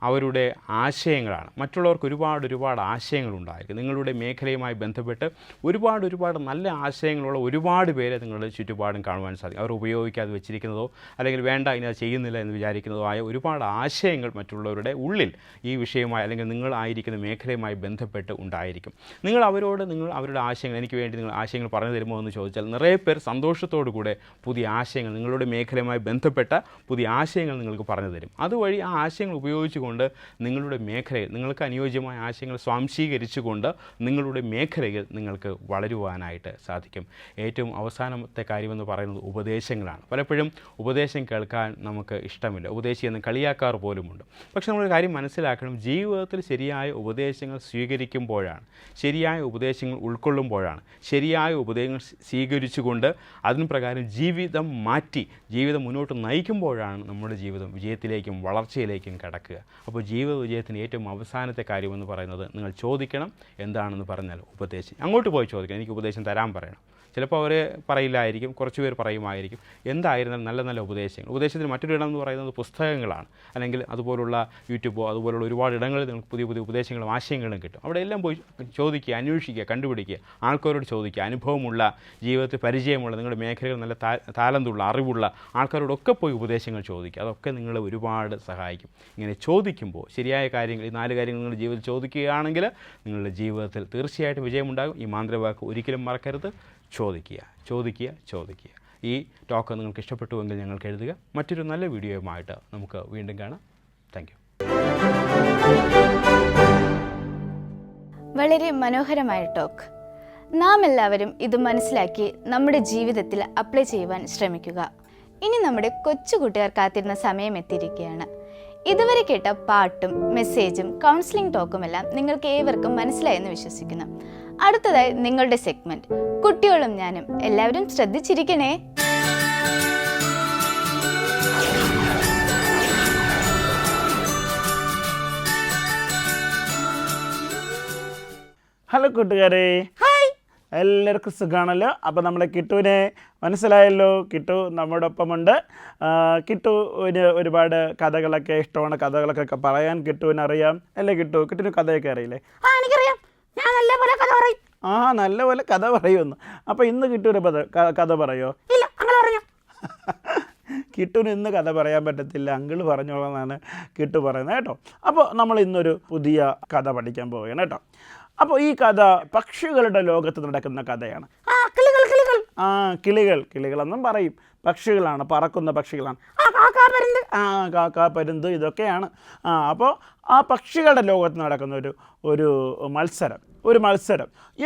അവരുടെ ആശയങ്ങളാണ്. മറ്റുള്ളവർക്ക് ഒരുപാട് ആശയങ്ങളുണ്ടായിരിക്കും. നിങ്ങളുടെ മേഖലയുമായി ബന്ധപ്പെട്ട് ഒരുപാട് നല്ല ആശയങ്ങളുള്ള ഒരുപാട് പേരെ നിങ്ങളുടെ ചുറ്റുപാടും കാണുവാൻ സാധിക്കും. അവർ ഉപയോഗിക്കാതെ വെച്ചിരിക്കുന്നതോ അല്ലെങ്കിൽ വേണ്ട ഇനി അത് ചെയ്യുന്നില്ല എന്ന് വിചാരിക്കുന്നതോ ആയ ഒരുപാട് ആശയങ്ങൾ മറ്റുള്ളവരുടെ ഉള്ളിൽ ഈ വിഷയമായി അല്ലെങ്കിൽ നിങ്ങളായിരിക്കുന്ന മേഖലയുമായി ബന്ധപ്പെട്ട് ഉണ്ടായിരിക്കും. നിങ്ങൾ അവരുടെ ആശയങ്ങൾ, എനിക്ക് വേണ്ടി നിങ്ങൾ ആശയങ്ങൾ പറഞ്ഞു തരുമോ എന്ന് ചോദിച്ചാൽ നിറയെ പേർ സന്തോഷത്തോടു കൂടെ പുതിയ ആശയങ്ങൾ, നിങ്ങളുടെ മേഖലയുമായി ബന്ധപ്പെട്ട പുതിയ ആശയങ്ങൾ നിങ്ങൾക്ക് പറഞ്ഞു തരും. അതുവഴി ആ ആശയങ്ങൾ ഉപയോഗിച്ചുകൊണ്ട് അതുകൊണ്ട് നിങ്ങളുടെ മേഖലയിൽ നിങ്ങൾക്ക് അനുയോജ്യമായ ആശയങ്ങൾ സ്വാംശീകരിച്ചുകൊണ്ട് നിങ്ങളുടെ മേഖലയിൽ നിങ്ങൾക്ക് വളരുവാനായിട്ട് സാധിക്കും. ഏറ്റവും അവസാനത്തെ കാര്യമെന്ന് പറയുന്നത് ഉപദേശങ്ങളാണ്. പലപ്പോഴും ഉപദേശം കേൾക്കാൻ നമുക്ക് ഇഷ്ടമില്ല, ഉപദേശി എന്ന് കളിയാക്കാറ് പോലുമുണ്ട്. പക്ഷേ നമ്മളൊരു കാര്യം മനസ്സിലാക്കണം, ജീവിതത്തിൽ ശരിയായ ഉപദേശങ്ങൾ സ്വീകരിക്കുമ്പോഴാണ്, ശരിയായ ഉപദേശങ്ങൾ ഉൾക്കൊള്ളുമ്പോഴാണ്, ശരിയായ ഉപദേശങ്ങൾ സ്വീകരിച്ചുകൊണ്ട് അതിന് പ്രകാരം ജീവിതം മാറ്റി ജീവിതം മുന്നോട്ട് നയിക്കുമ്പോഴാണ് നമ്മുടെ ജീവിതം വിജയത്തിലേക്കും വളർച്ചയിലേക്കും കടക്കുക. അപ്പോൾ ജീവിത വിജയത്തിന് ഏറ്റവും അവസാനത്തെ കാര്യമെന്ന് പറയുന്നത് നിങ്ങൾ ചോദിക്കണം. എന്താണെന്ന് പറഞ്ഞാൽ ഉപദേശം. അങ്ങോട്ട് പോയി ചോദിക്കണം, എനിക്ക് ഉപദേശം തരാൻ പറയണം. ചിലപ്പോൾ അവർ പറയില്ലായിരിക്കും, കുറച്ച് പേർ പറയുമായിരിക്കും. എന്തായിരുന്നാലും നല്ല നല്ല ഉപദേശത്തിന് മറ്റൊരു ഇടം എന്ന് പറയുന്നത് പുസ്തകങ്ങളാണ്, അല്ലെങ്കിൽ അതുപോലുള്ള യൂട്യൂബോ അതുപോലുള്ള ഒരുപാട് ഇടങ്ങളിൽ നിങ്ങൾക്ക് പുതിയ പുതിയ ഉപദേശങ്ങളും ആശയങ്ങളും കിട്ടും. അവിടെ എല്ലാം പോയി ചോദിക്കുക, അന്വേഷിക്കുക, കണ്ടുപിടിക്കുക, ആൾക്കാരോട് ചോദിക്കുക. അനുഭവമുള്ള, ജീവിതത്തിൽ പരിചയമുള്ള, നിങ്ങളുടെ മേഖലകൾ നല്ല താലന്തുള്ള, അറിവുള്ള ആൾക്കാരോടൊക്കെ പോയി ഉപദേശങ്ങൾ ചോദിക്കുക. അതൊക്കെ നിങ്ങളെ ഒരുപാട് സഹായിക്കും. ഇങ്ങനെ ചോദിക്കുമ്പോൾ ശരിയായ കാര്യങ്ങൾ, ഈ 4 കാര്യങ്ങൾ നിങ്ങളുടെ ജീവിതത്തിൽ ചോദിക്കുകയാണെങ്കിൽ നിങ്ങളുടെ ജീവിതത്തിൽ തീർച്ചയായിട്ടും വിജയമുണ്ടാകും. ഈ മാന്ത്രവാക്ക് ഒരിക്കലും മറക്കരുത്. ചോദിക്കുക. ഈ ടോക്ക് നിങ്ങൾക്ക് ഇഷ്ടപ്പെട്ടുവെങ്കിൽ ഞങ്ങൾക്ക് എഴുതുക. മറ്റൊരു നല്ല വീഡിയോയുമായിട്ട് നമുക്ക് വീണ്ടും കാണാം. Thank you. വളരെ മനോഹരമായ ടോക്ക്. നാം എല്ലാവരും ഇത് മനസ്സിലാക്കി നമ്മുടെ ജീവിതത്തിൽ അപ്ലൈ ചെയ്യുവാൻ ശ്രമിക്കുക. ഇനി നമ്മുടെ കൊച്ചു കൂട്ടുകാർ കാത്തിരുന്ന സമയം എത്തിയിരിക്കുകയാണ്. ഇതുവരെ കേട്ട പാട്ടും മെസ്സേജും കൗൺസിലിംഗ് ടോക്കുമെല്ലാം നിങ്ങൾക്ക് ഏവർക്കും മനസ്സിലായെന്ന് വിശ്വസിക്കുന്നു. അടുത്തതായി നിങ്ങളുടെ സെഗ്മെന്റ് കുട്ടികളും ഞാനും. എല്ലാവരും ശ്രദ്ധിച്ചിരിക്കണേ. ഹലോ കൂട്ടുകാരെ, എല്ലാവർക്കും സുഖമാണല്ലോ. അപ്പോൾ നമ്മുടെ കിട്ടുവിനെ മനസ്സിലായല്ലോ. കിട്ടു നമ്മുടെ ഒപ്പമുണ്ട്. കിട്ടുവിന് ഒരുപാട് കഥകളൊക്കെ ഇഷ്ടമാണ്. കഥകളൊക്കെ പറയാൻ കിട്ടുവിനറിയാം അല്ലേ? കിട്ടുവിന് കഥയൊക്കെ അറിയില്ലേ? എനിക്കറിയാം, ഞാൻ നല്ലപോലെ കഥ പറയും. നല്ലപോലെ കഥ പറയുമെന്ന്. അപ്പോൾ ഇന്ന് കിട്ടുവിന് കഥ പറയോ? ഇല്ല, അങ്ങനെ പറഞ്ഞു. കിട്ടുവിന് ഇന്ന് കഥ പറയാൻ പറ്റത്തില്ല, അങ്കിള് പറഞ്ഞോളാന്നാണ് കിട്ടു പറയുന്നത് കേട്ടോ. അപ്പോൾ നമ്മൾ ഇന്നൊരു പുതിയ കഥ പഠിക്കാൻ പോവുകയാണ് കേട്ടോ. അപ്പോൾ ഈ കഥ പക്ഷികളുടെ ലോകത്ത് നടക്കുന്ന കഥയാണ്. കിളികളെന്നും പറയും. പക്ഷികളാണ്, പറക്കുന്ന പക്ഷികളാണ്. കാക്ക, പരുന്ത് ഇതൊക്കെയാണ്. അപ്പോൾ ആ പക്ഷികളുടെ ലോകത്ത് നടക്കുന്ന ഒരു മത്സരം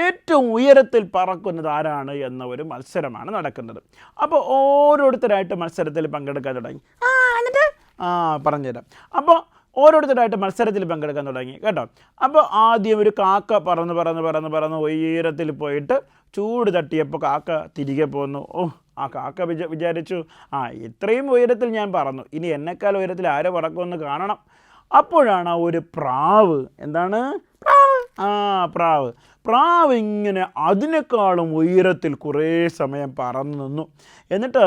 ഏറ്റവും ഉയരത്തിൽ പറക്കുന്നത് ആരാണ് എന്ന ഒരു മത്സരമാണ് നടക്കുന്നത്. അപ്പോൾ ഓരോരുത്തരായിട്ട് മത്സരത്തിൽ പങ്കെടുക്കാൻ തുടങ്ങി. പറഞ്ഞുതരാം. അപ്പോൾ ഓരോരുത്തരായിട്ട് മത്സരത്തിൽ പങ്കെടുക്കാൻ തുടങ്ങി കേട്ടോ. അപ്പോൾ ആദ്യം ഒരു കാക്ക പറന്ന് ഉയരത്തിൽ പോയിട്ട് ചൂട് തട്ടിയപ്പോൾ കാക്ക തിരികെ പോന്നു. ആ കാക്ക വിചാരിച്ചു, ഇത്രയും ഉയരത്തിൽ ഞാൻ പറന്നു, ഇനി എന്നെക്കാൾ ഉയരത്തിൽ ആരെ പറക്കുമെന്ന് കാണണം. അപ്പോഴാണ് ഒരു പ്രാവ്, എന്താണ് പ്രാവ് ഇങ്ങനെ അതിനേക്കാളും ഉയരത്തിൽ കുറേ സമയം പറന്നു നിന്നു. എന്നിട്ട്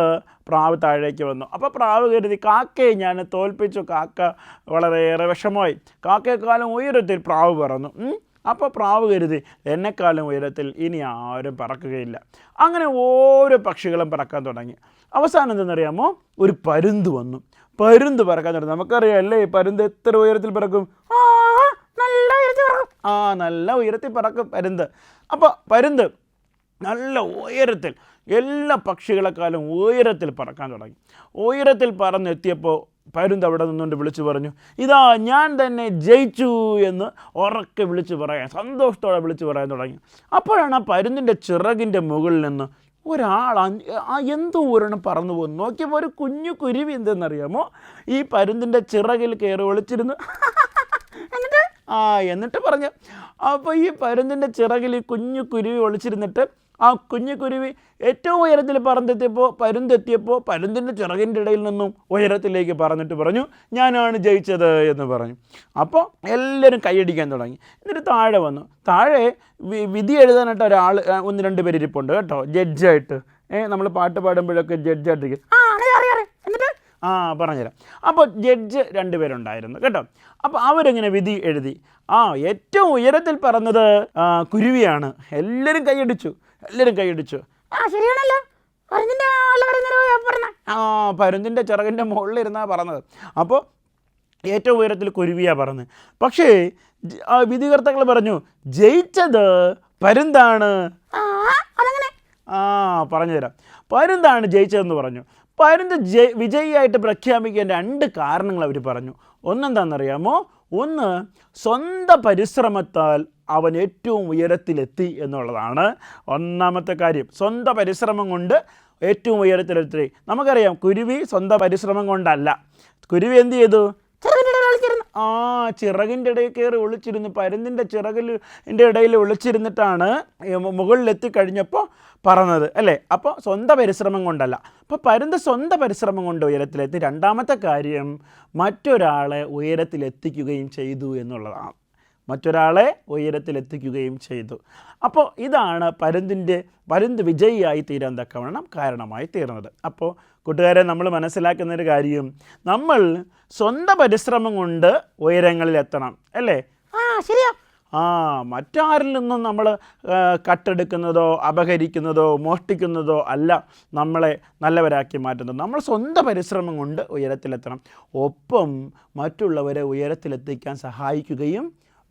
പ്രാവ് താഴേക്ക് വന്നു. അപ്പോൾ പ്രാവ് കരുതി കാക്കയെ ഞാൻ തോൽപ്പിച്ചു. കാക്ക വളരെയേറെ വിഷമമായി. കാക്കയെക്കാളും ഉയരത്തിൽ പ്രാവ് പറന്നു. അപ്പോൾ പ്രാവ് കരുതി എന്നെക്കാളും ഉയരത്തിൽ ഇനി ആരും പറക്കുകയില്ല. അങ്ങനെ ഓരോ പക്ഷികളും പറക്കാൻ തുടങ്ങി. അവസാനം എന്തെന്നറിയാമോ? ഒരു പരുന്ത് വന്നു. പരുന്ത് പറക്കാൻ തുടങ്ങി. നമുക്കറിയാം അല്ലേ, പരുന്ത് എത്ര ഉയരത്തിൽ പറക്കും? നല്ല ഉയരത്തിൽ പറക്കും പരുന്ത്. അപ്പോൾ പരുന്ത് നല്ല ഉയരത്തിൽ, എല്ലാ പക്ഷികളെക്കാളും ഉയരത്തിൽ പറക്കാൻ തുടങ്ങി. ഉയരത്തിൽ പറന്നെത്തിയപ്പോൾ പരുന്ത് അവിടെ നിന്നുകൊണ്ട് വിളിച്ചു പറഞ്ഞു, ഇതാ ഞാൻ തന്നെ ജയിച്ചു എന്ന് ഉറക്കെ വിളിച്ചു പറയാൻ, സന്തോഷത്തോടെ വിളിച്ചു പറയാൻ തുടങ്ങി. അപ്പോഴാണ് ആ പരുന്തിൻ്റെ ചിറകിൻ്റെ മുകളിൽ നിന്ന് ഒരാൾ എന്തോ ഒരെണ്ണം പറന്നു പോകുന്നു. നോക്കിയപ്പോൾ ഒരു കുഞ്ഞു കുരുവി എന്തെന്നറിയാമോ? ഈ പരുന്തിൻ്റെ ചിറകിൽ കയറി ഒളിച്ചിരുന്നു. എന്നിട്ട് പറഞ്ഞു. അപ്പോൾ ഈ പരുന്തിൻ്റെ ചിറകിൽ ഈ കുഞ്ഞു കുരുവി ഒളിച്ചിരുന്നിട്ട് ആ കുഞ്ഞു കുരുവി ഏറ്റവും ഉയരത്തിൽ പരുന്തെത്തിയപ്പോൾ പരുന്തിൻ്റെ ചിറകിൻ്റെ ഇടയിൽ നിന്നും ഉയരത്തിലേക്ക് പറഞ്ഞിട്ട് പറഞ്ഞു, ഞാനാണ് ജയിച്ചത് എന്ന് പറഞ്ഞു. അപ്പോൾ എല്ലാവരും കൈയടിക്കാൻ തുടങ്ങി. എന്നിട്ട് താഴെ വന്നു. താഴെ വിധി എഴുതാനായിട്ട് ഒരാൾ 1-2 പേര് ഇരിപ്പുണ്ട് കേട്ടോ, ജഡ്ജായിട്ട്. നമ്മൾ പാട്ട് പാടുമ്പോഴൊക്കെ ജഡ്ജായിട്ടിരിക്കും. പറഞ്ഞുതരാം. അപ്പോൾ ജഡ്ജ് 2 പേരുണ്ടായിരുന്നു കേട്ടോ. അപ്പോൾ അവരെങ്ങനെ വിധി എഴുതി. ഏറ്റവും ഉയരത്തിൽ പറന്നത് കുരുവിയാണ്. എല്ലാവരും കൈയടിച്ചു. ശരിയാണല്ലോ, പരുന്തിൻ്റെ ചിറകിൻ്റെ മുകളിലിരുന്നാ പറഞ്ഞത്. അപ്പോൾ ഏറ്റവും ഉയരത്തിൽ കുരുവിയാണ് പറഞ്ഞത്. പക്ഷേ വിധികർത്താക്കൾ പറഞ്ഞു, ജയിച്ചത് പരുന്താണ്. പറഞ്ഞുതരാം. പരുന്താണ് ജയിച്ചതെന്ന് പറഞ്ഞു. പരുന്ത് വിജയിയായിട്ട് പ്രഖ്യാപിക്കാൻ 2 കാരണങ്ങൾ അവർ പറഞ്ഞു. ഒന്നെന്താണെന്നറിയാമോ? ഒന്ന്, സ്വന്തം പരിശ്രമത്താൽ അവൻ ഏറ്റവും ഉയരത്തിലെത്തി എന്നുള്ളതാണ് ഒന്നാമത്തെ കാര്യം. സ്വന്തം പരിശ്രമം കൊണ്ട് ഏറ്റവും ഉയരത്തിലെത്തി. നമുക്കറിയാം, കുരുവി സ്വന്തം പരിശ്രമം കൊണ്ടല്ല. കുരുവി എന്ത് ചെയ്തു? ചിറകിൻ്റെ ഇടയിൽ കയറി ഒളിച്ചിരുന്നു. പരുന്തിൻ്റെ ചിറകിൻ്റെ ഇടയിൽ ഒളിച്ചിരുന്നിട്ടാണ് മുകളിലെത്തിക്കഴിഞ്ഞപ്പോൾ പറന്നത്, അല്ലേ? അപ്പോൾ സ്വന്തം പരിശ്രമം കൊണ്ടല്ല. അപ്പോൾ പരുന്ത് സ്വന്തം പരിശ്രമം കൊണ്ട് ഉയരത്തിലെത്തി. രണ്ടാമത്തെ കാര്യം, മറ്റൊരാളെ ഉയരത്തിലെത്തിക്കുകയും ചെയ്തു എന്നുള്ളതാണ്. മറ്റൊരാളെ ഉയരത്തിലെത്തിക്കുകയും ചെയ്തു. അപ്പോൾ ഇതാണ് പരുന്ത് വിജയിയായി തീരാൻ തക്കവണ്ണം കാരണമായി തീർന്നത്. അപ്പോൾ കൂട്ടുകാരെ, നമ്മൾ മനസ്സിലാക്കുന്നൊരു കാര്യം, നമ്മൾ സ്വന്തം പരിശ്രമം കൊണ്ട് ഉയരങ്ങളിലെത്തണം, അല്ലേ? ശരിയാ. മറ്റാരിൽ നിന്നും നമ്മൾ കട്ടെടുക്കുന്നതോ അപഹരിക്കുന്നതോ മോഷ്ടിക്കുന്നതോ അല്ല നമ്മളെ നല്ലവരാക്കി മാറ്റുന്നത്. നമ്മൾ സ്വന്തം പരിശ്രമം കൊണ്ട് ഉയരത്തിലെത്തണം. ഒപ്പം മറ്റുള്ളവരെ ഉയരത്തിലെത്തിക്കാൻ സഹായിക്കുകയും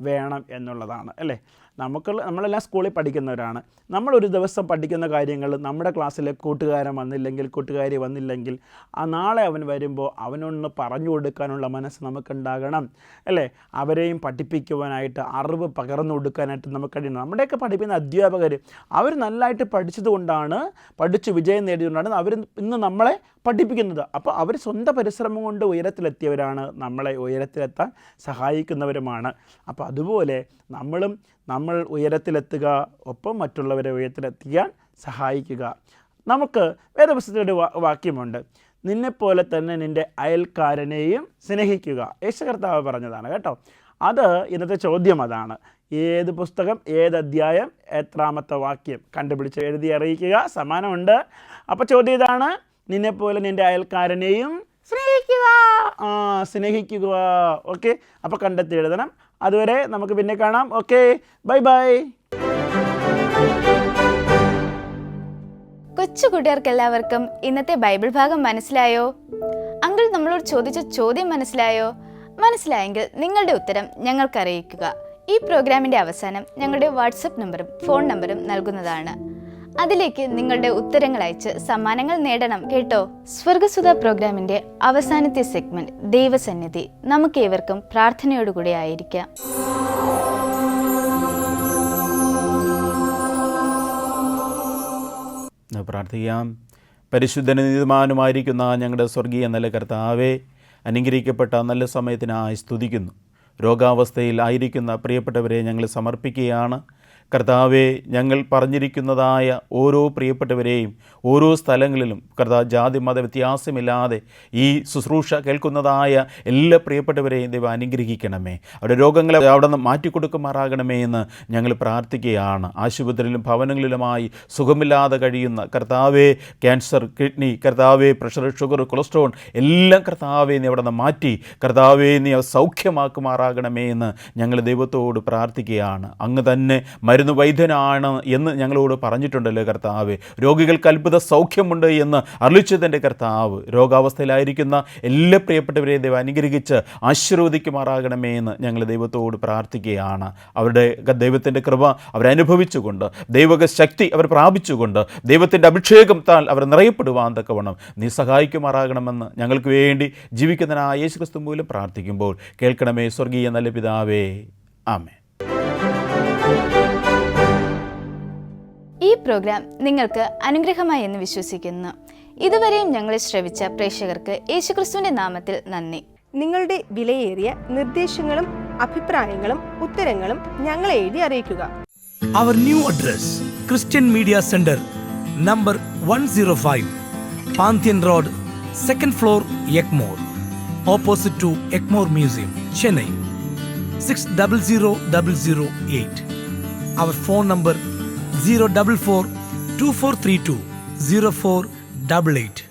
വേണം എന്നുള്ളതാണ്, അല്ലേ? നമ്മളെല്ലാം സ്കൂളിൽ പഠിക്കുന്നവരാണ്. നമ്മളൊരു ദിവസം പഠിക്കുന്ന കാര്യങ്ങൾ നമ്മുടെ ക്ലാസ്സിലെ കൂട്ടുകാരൻ വന്നില്ലെങ്കിൽ, കൂട്ടുകാരി വന്നില്ലെങ്കിൽ, നാളെ അവൻ വരുമ്പോൾ അവനൊന്ന് പറഞ്ഞു കൊടുക്കാനുള്ള മനസ്സ് നമുക്കുണ്ടാകണം, അല്ലേ? അവരെയും പഠിപ്പിക്കുവാനായിട്ട്, അറിവ് പകർന്നു കൊടുക്കാനായിട്ട് നമുക്ക് കഴിയണം. നമ്മുടെയൊക്കെ പഠിപ്പിക്കുന്ന അധ്യാപകർ അവർ നല്ലതായിട്ട് പഠിച്ചതുകൊണ്ടാണ്, പഠിച്ച് വിജയം നേടിയതുകൊണ്ടാണ് അവർ ഇന്ന് നമ്മളെ പഠിപ്പിക്കുന്നത്. അപ്പോൾ അവർ സ്വന്തം പരിശ്രമം കൊണ്ട് ഉയരത്തിലെത്തിയവരാണ്, നമ്മളെ ഉയരത്തിലെത്താൻ സഹായിക്കുന്നവരുമാണ്. അപ്പോൾ അതുപോലെ നമ്മൾ ഉയരത്തിലെത്തുക, ഒപ്പം മറ്റുള്ളവരെ ഉയരത്തിലെത്തിക്കാൻ സഹായിക്കുക. നമുക്ക് വേദപുസ്തകത്തിലൊരു വാക്യമുണ്ട്, നിന്നെപ്പോലെ തന്നെ നിൻ്റെ അയൽക്കാരനെയും സ്നേഹിക്കുക. യേശു കർത്താവ് പറഞ്ഞതാണ് കേട്ടോ. അത് ഇന്നത്തെ ചോദ്യം അതാണ്. ഏത് പുസ്തകം, ഏത് അധ്യായം, എത്രാമത്തെ വാക്യം കണ്ടുപിടിച്ച് എഴുതി അറിയിക്കുക. സമ്മാനമുണ്ട്. അപ്പോൾ ചോദ്യം ഇതാണ്, നിന്നെപ്പോലെ നിൻ്റെ അയൽക്കാരനെയും സ്നേഹിക്കുക. ഓക്കെ, അപ്പോൾ കണ്ടെത്തി എഴുതണം. അതുവരെ നമുക്ക് പിന്നെ കാണാം. Okay, bye bye. കൊച്ചു കുട്ടികൾക്ക് എല്ലാവർക്കും ഇന്നത്തെ ബൈബിൾ ഭാഗം മനസ്സിലായോ? അങ്കിൾ നമ്മളോട് ചോദിച്ച ചോദ്യം മനസ്സിലായോ? മനസ്സിലായെങ്കിൽ നിങ്ങളുടെ ഉത്തരം ഞങ്ങൾക്ക് അറിയിക്കുക. ഈ പ്രോഗ്രാമിൻ്റെ അവസാനം ഞങ്ങളുടെ വാട്സപ്പ് നമ്പറും ഫോൺ നമ്പറും നൽകുന്നതാണ്. അതിലേക്ക് നിങ്ങളുടെ ഉത്തരങ്ങൾ അയച്ച് സമ്മാനങ്ങൾ നേടണം കേട്ടോ. സ്വർഗസുധ പ്രോഗ്രാമിൻ്റെ അവസാനത്തെ സെഗ്മെന്റ് ദൈവസന്നിധി. നമുക്കേവർക്കും പ്രാർത്ഥനയോടുകൂടി ആയിരിക്കാം. പ്രാർത്ഥിക്കാം. പരിശുദ്ധനീതിമാനുമായിരിക്കുന്ന ഞങ്ങളുടെ സ്വർഗീയ നല്ല കർത്താവേ, അനുഗ്രഹിക്കപ്പെട്ട നല്ല സമയത്തിനായി സ്തുതിക്കുന്നു. രോഗാവസ്ഥയിൽ ആയിരിക്കുന്ന പ്രിയപ്പെട്ടവരെ ഞങ്ങൾ സമർപ്പിക്കുകയാണ്. കർത്താവെ, ഞങ്ങൾ പറഞ്ഞിരിക്കുന്നതായ ഓരോ പ്രിയപ്പെട്ടവരെയും ഓരോ സ്ഥലങ്ങളിലും ജാതി മത വ്യത്യാസമില്ലാതെ ഈ ശുശ്രൂഷ കേൾക്കുന്നതായ എല്ലാ പ്രിയപ്പെട്ടവരെയും ദൈവം അനുഗ്രഹിക്കണമേ. അവരുടെ രോഗങ്ങളെ അവിടെ നിന്ന് മാറ്റിക്കൊടുക്കുമാറാകണമേ എന്ന് ഞങ്ങൾ പ്രാർത്ഥിക്കുകയാണ്. ആശുപത്രിയിലും ഭവനങ്ങളിലുമായി സുഖമില്ലാതെ കഴിയുന്ന കർത്താവെ, ക്യാൻസർ, കിഡ്നി, കർത്താവെ, പ്രഷർ, ഷുഗർ, കൊളസ്ട്രോൾ എല്ലാം കർത്താവെ നീ അവിടെ നിന്ന് മാറ്റി കർത്താവെ നീ സൗഖ്യമാക്കുമാറാകണമേ എന്ന് ഞങ്ങൾ ദൈവത്തോട് പ്രാർത്ഥിക്കുകയാണ്. അങ്ങ് തന്നെ മരുന്ന് വൈദ്യനാണ് എന്ന് ഞങ്ങളോട് പറഞ്ഞിട്ടുണ്ടല്ലോ കർത്താവ്. രോഗികൾക്ക് അത്ഭുത സൗഖ്യമുണ്ട് എന്ന് അരുളിച്ചതിൻ്റെ കർത്താവ്. രോഗാവസ്ഥയിലായിരിക്കുന്ന എല്ലാ പ്രിയപ്പെട്ടവരെയും ദൈവം അനുഗ്രഹിച്ച് ആശീർവദിക്കുമാറാകണമേ എന്ന് ഞങ്ങൾ ദൈവത്തോട് പ്രാർത്ഥിക്കുകയാണ്. അവരുടെ ദൈവത്തിൻ്റെ കൃപ അവരനുഭവിച്ചുകൊണ്ട്, ദൈവക ശക്തി അവർ പ്രാപിച്ചുകൊണ്ട്, ദൈവത്തിൻ്റെ അഭിഷേകത്താൽ അവർ നിറയപ്പെടുവാൻ തക്കവണ്ണം നീ സഹായിക്കുമാറാകണമെന്ന് ഞങ്ങൾക്ക് വേണ്ടി ജീവിക്കുന്നതിനായ യേശു ക്രിസ്തു മൂലം പ്രാർത്ഥിക്കുമ്പോൾ കേൾക്കണമേ സ്വർഗീയ നല്ല പിതാവേ. ആമേൻ. ഈ പ്രോഗ്രാം നിങ്ങൾക്ക് അനുഗ്രഹമായി എന്ന് വിശ്വസിക്കുന്നു. ഇതുവരെയും ഞങ്ങളെ ശ്രവിച്ച പ്രേക്ഷകർക്ക് യേശുക്രിസ്തുവിന്റെ നാമത്തിൽ നന്ദി. നിങ്ങളുടെ വിലയേറിയ നിർദ്ദേശങ്ങളും അഭിപ്രായങ്ങളും ഉത്തരങ്ങളും ഞങ്ങളെ എഴുതി അറിയിക്കുക. Our new address, Christian Media Center, number 105, Pantheon Road, 2nd floor, Egmore, opposite to Egmore Museum, Chennai, 600008. Our phone number 044 2432 0488.